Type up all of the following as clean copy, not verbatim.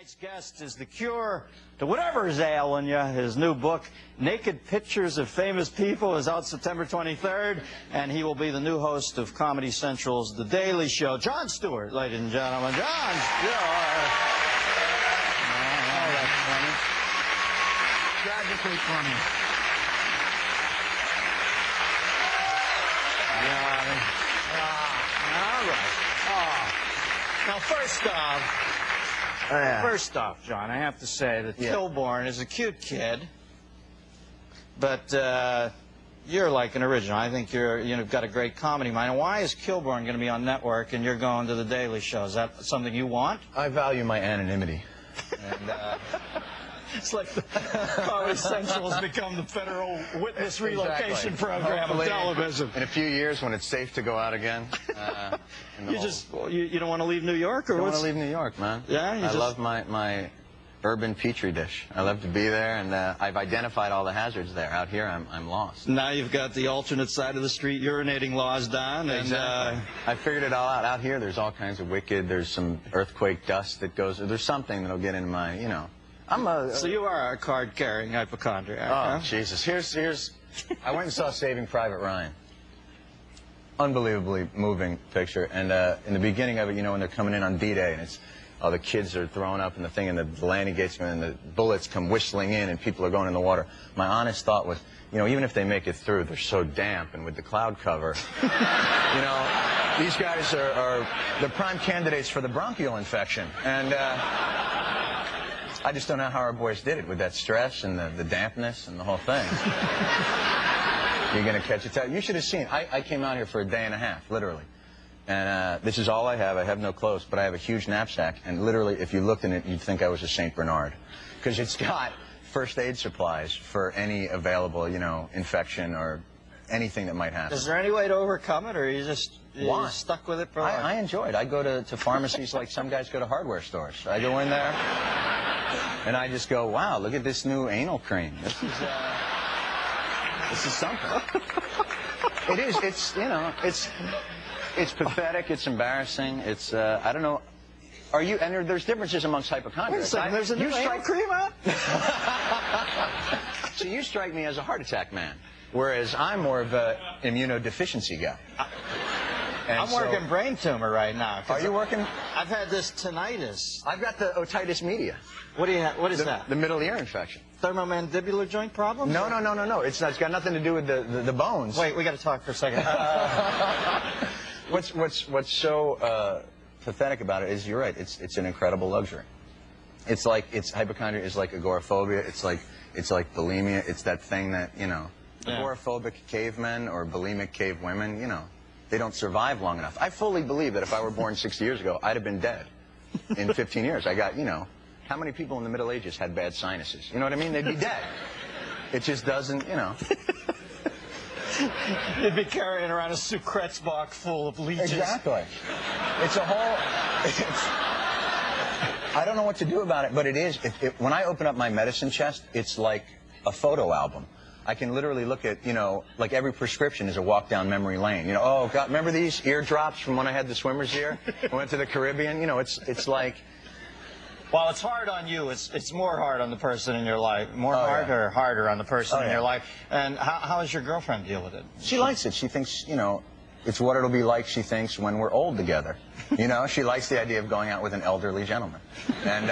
Tonight's guest is the cure to whatever's ailing you. His new book, Naked Pictures of Famous People, is out September 23rd, and he will be the new host of Comedy Central's The Daily Show. Jon Stewart, ladies and gentlemen. Jon Stewart. Oh, that's funny. Tragically funny. All right. Now, first off, Jon, I have to say that Kilborn is a cute kid, but you're like an original. I think you've got a great comedy mind. And why is Kilborn going to be on network and you're going to The Daily Show? Is that something you want? I value my anonymity. And, it's like the Comedy Central has become the federal witness relocation program of television. In a few years, when it's safe to go out again. You don't want to leave New York, or I don't want to leave New York, man. Yeah, I love my urban petri dish. I love to be there, and I've identified all the hazards there. Out here, I'm lost. Now you've got the alternate side of the street urinating laws down, and I figured it all out. Out here, there's all kinds of wicked. There's some earthquake dust that goes. There's something that'll get into my, you know. So you are a card-carrying hypochondriac. Oh, Jesus. Here's. I went and saw Saving Private Ryan. Unbelievably moving picture. And in the beginning of it, you know, when they're coming in on D-Day, and it's all the kids are throwing up in the thing, and the landing gates, and the bullets come whistling in, and people are going in the water. My honest thought was, you know, even if they make it through, they're so damp, and with the cloud cover, you know, these guys are the prime candidates for the bronchial infection. And I just don't know how our boys did it with that stress and the dampness and the whole thing. You're going to catch it. You should have seen. I came out here for a day and a half, literally. And this is all I have. I have no clothes, but I have a huge knapsack. And literally, if you looked in it, you'd think I was a St. Bernard. Because it's got first aid supplies for any available, you know, infection or anything that might happen. Is there any way to overcome it, or are you just stuck with it for life? I enjoy it. I go to pharmacies like some guys go to hardware stores. I go in there, and I just go, wow, look at this new anal cream. This is something. It is. It's, you know, it's pathetic. It's embarrassing. It's, I don't know. Are you, and there's differences amongst hypochondriacs. Wait a second, there's a new anal cream out? So you strike me as a heart attack man, whereas I'm more of an immunodeficiency guy. I'm working brain tumor right now. Are you working? I've had this tinnitus. I've got the otitis media. What do you have? What is that? The middle ear infection. Thermomandibular joint problem? No. It's got nothing to do with the bones. Wait, we got to talk for a second. What's so pathetic about it is you're right. It's an incredible luxury. It's like hypochondria is like agoraphobia. It's like bulimia. It's that thing that, you know, agoraphobic cavemen or bulimic cave women, you know, they don't survive long enough. I fully believe that if I were born 60 years ago, I'd have been dead in 15 years. I got, you know, how many people in the Middle Ages had bad sinuses? You know what I mean? They'd be dead. It just doesn't, you know. You'd be carrying around a Sucrets box full of leeches. Exactly. It's a whole... I don't know what to do about it, but it is. When I open up my medicine chest, it's like a photo album. I can literally look at, you know, like every prescription is a walk down memory lane. You know, oh, God, remember these eardrops from when I had the swimmer's ear? I went to the Caribbean. You know, it's like... Well, it's hard on you. It's more hard on the person in your life. More hard or harder on the person in your life. And how does your girlfriend deal with it? She likes it. She thinks, you know, it's what it'll be like, she thinks, when we're old together. You know, she likes the idea of going out with an elderly gentleman. And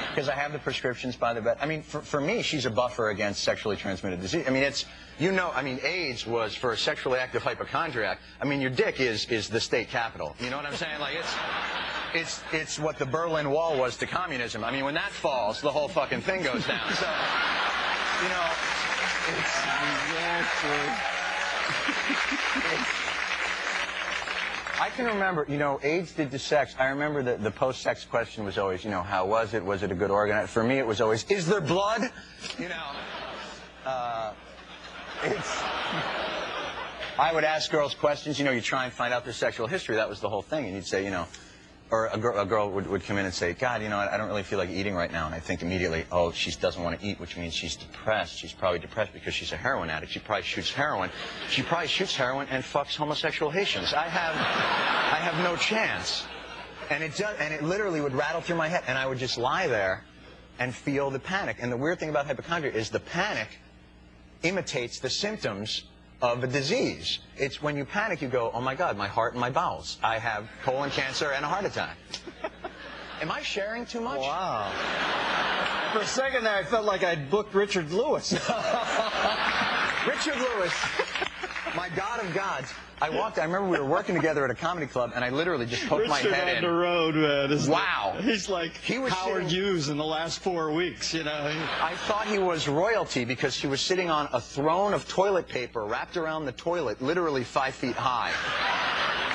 because I have the prescriptions by the bed. I mean, for me, she's a buffer against sexually transmitted disease. I mean, it's, you know, I mean, AIDS was for a sexually active hypochondriac. I mean, your dick is the state capital. You know what I'm saying? Like, it's what the Berlin Wall was to communism. I mean, when that falls, the whole fucking thing goes down. So, you know, it's... I can remember, you know, AIDS did to sex. I remember the post-sex question was always, you know, how was it? Was it a good organ? For me, it was always, is there blood? You know, I would ask girls questions. You know, you try and find out their sexual history. That was the whole thing. And you'd say, you know, or a girl would come in and say, God, you know, I don't really feel like eating right now. And I think immediately, oh, she doesn't want to eat, which means she's depressed. She's probably depressed because she's a heroin addict. She probably shoots heroin. She probably shoots heroin and fucks homosexual Haitians. I have no chance. And it literally would rattle through my head, and I would just lie there and feel the panic. And the weird thing about hypochondria is the panic imitates the symptoms of a disease. It's when you panic, you go, oh my God, my heart and my bowels. I have colon cancer and a heart attack. Am I sharing too much? Wow. For a second there, I felt like I'd booked Richard Lewis. Richard Lewis, my God of gods. I remember we were working together at a comedy club, and I literally just poked my head in. Richard on the road, man. Wow. He's like Howard Hughes in the last 4 weeks, you know. I thought he was royalty because he was sitting on a throne of toilet paper wrapped around the toilet, literally 5 feet high.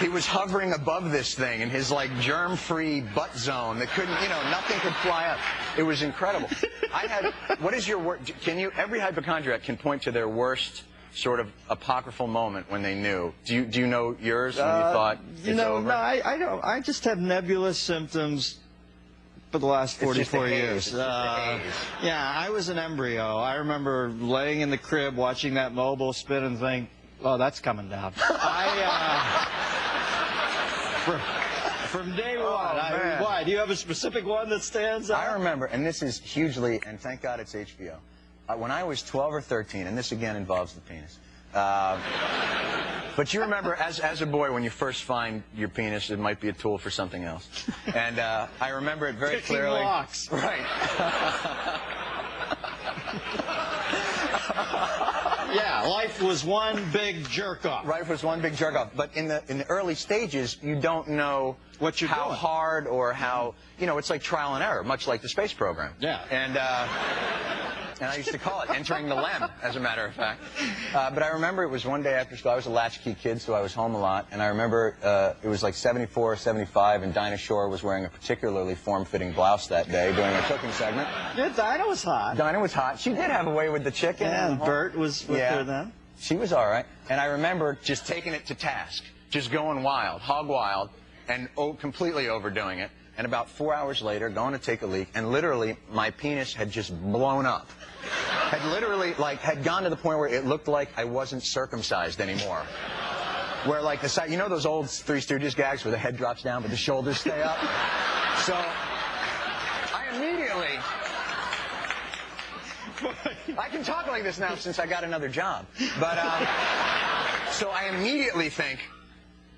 He was hovering above this thing in his, like, germ-free butt zone that couldn't, you know, nothing could fly up. It was incredible. What is your worst, every hypochondriac can point to their worst sort of apocryphal moment when they knew. Do you know yours when you thought it's over? No, I don't. I just have nebulous symptoms for the last 44 years. Yeah, I was an embryo. I remember laying in the crib watching that mobile spin and think, oh, that's coming down. From day one. Why? Do you have a specific one that stands out? I remember, and this is hugely, and thank God it's HBO. When I was 12 or 13, and this again involves the penis. But you remember, as a boy, when you first find your penis, it might be a tool for something else. And I remember it very clearly. Ticking locks. Right. Yeah, life was one big jerk-off. Life was one big jerk-off. But in the early stages, you don't know how hard or how, you know, it's like trial and error, much like the space program. Yeah. And I used to call it entering the LEM, as a matter of fact. But I remember it was one day after school. I was a latchkey kid, so I was home a lot. And I remember it was like 74 or 75, and Dinah Shore was wearing a particularly form-fitting blouse that day doing a cooking segment. Yeah, Dinah was hot. Dinah was hot. She did have a way with the chicken. Yeah, and Bert was with her then. She was all right. And I remember just taking it to task, just going wild, hog wild, and completely overdoing it. And about 4 hours later, going to take a leak, and literally my penis had just blown up. Had literally, like, had gone to the point where it looked like I wasn't circumcised anymore. Where, like, the side, you know those old Three Stooges gags where the head drops down but the shoulders stay up? So I immediately... I can talk like this now since I got another job. But, so I immediately think,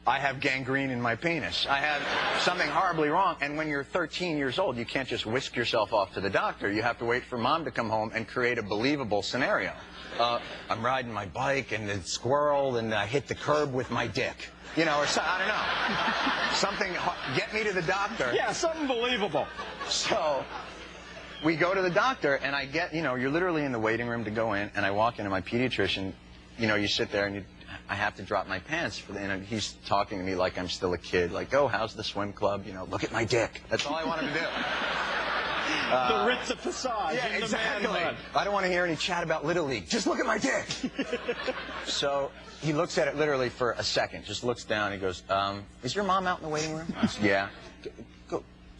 I have gangrene in my penis. I have something horribly wrong. And when you're 13 years old, you can't just whisk yourself off to the doctor. You have to wait for mom to come home and create a believable scenario. I'm riding my bike and it squirreled and I hit the curb with my dick. You know, or so, I don't know. Something, get me to the doctor. Yeah, something believable. So we go to the doctor and I get, you know, you're literally in the waiting room to go in, and I walk in and my pediatrician, you know, you sit there and I have to drop my pants and he's talking to me like I'm still a kid, like, oh, how's the swim club? You know, look at my dick. That's all I want him to do. The Ritz of Passage. Yeah, exactly. I don't want to hear any chat about Little League. Just look at my dick. So he looks at it literally for a second, just looks down. He goes, is your mom out in the waiting room? I said, yeah.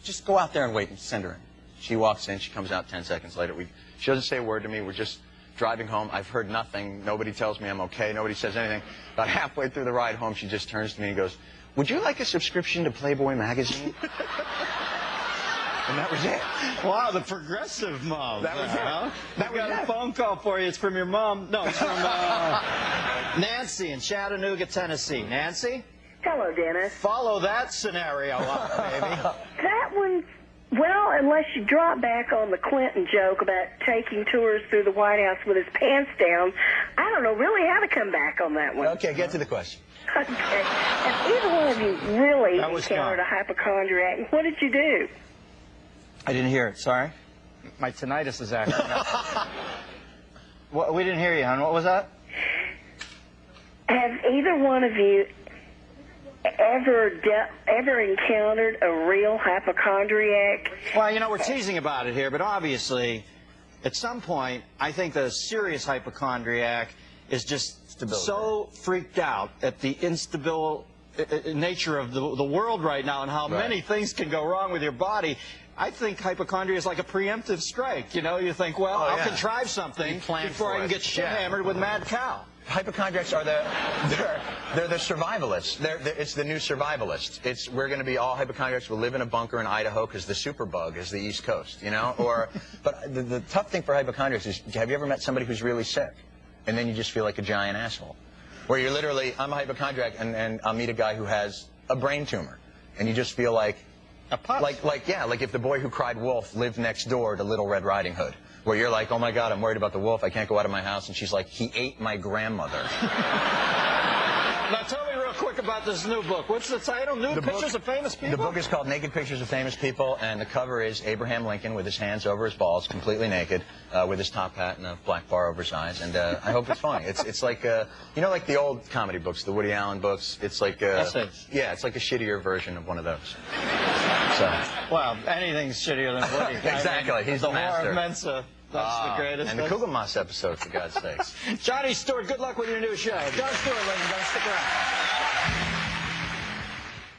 Just go out there and wait and send her in. She walks in. She comes out 10 seconds later. She doesn't say a word to me. We're just driving home. I've heard nothing. Nobody tells me I'm okay. Nobody says anything. About halfway through the ride home, she just turns to me and goes, would you like a subscription to Playboy magazine? And that was it. Wow, the progressive mom. That was it. Huh? That was got a phone call for you. It's from your mom. No, it's from Nancy in Chattanooga, Tennessee. Nancy? Hello, Dennis. Follow that scenario up, baby. That one, well, unless you drop back on the Clinton joke about taking tours through the White House with his pants down, I don't know really how to come back on that one. Okay, get to the question. Okay. If either one of you really encountered a hypochondriac, what did you do? I didn't hear it. Sorry. My tinnitus is acting up. We didn't hear you, hon. What was that? Have either one of you ever encountered a real hypochondriac? Well, you know, we're teasing about it here, but obviously, at some point, I think the serious hypochondriac is just so freaked out at the instable nature of the world right now and how many things can go wrong with your body. I think hypochondria is like a preemptive strike. You know, you think, well, I'll contrive something before I can get shit hammered with mad cow. hypochondriacs are they're the survivalists. It's the new survivalists. We're going to be all hypochondriacs. We'll live in a bunker in Idaho because the superbug is the East Coast, you know. But the tough thing for hypochondriacs is, have you ever met somebody who's really sick, and then you just feel like a giant asshole, where you're literally, I'm a hypochondriac, and I'll meet a guy who has a brain tumor, and you just feel like like if the boy who cried wolf lived next door to Little Red Riding Hood, where you're like, oh my God, I'm worried about the wolf, I can't go out of my house, and she's like, he ate my grandmother. Now tell me real quick about this new book. What's the title? Nude Pictures of Famous People? The book is called Naked Pictures of Famous People, and the cover is Abraham Lincoln with his hands over his balls, completely naked, with his top hat and a black bar over his eyes, and I hope it's funny. It's like, you know, like the old comedy books, the Woody Allen books. It's like, essays. Yeah, it's like a shittier version of one of those. So. Well, anything's shittier than Woody. Exactly, I mean, he's the master. War of Mensa. That's the greatest. And the Kugelmoss episode, for God's sakes. Johnny Stewart, good luck with your new show. Jon Stewart, ladies and gentlemen, stick around.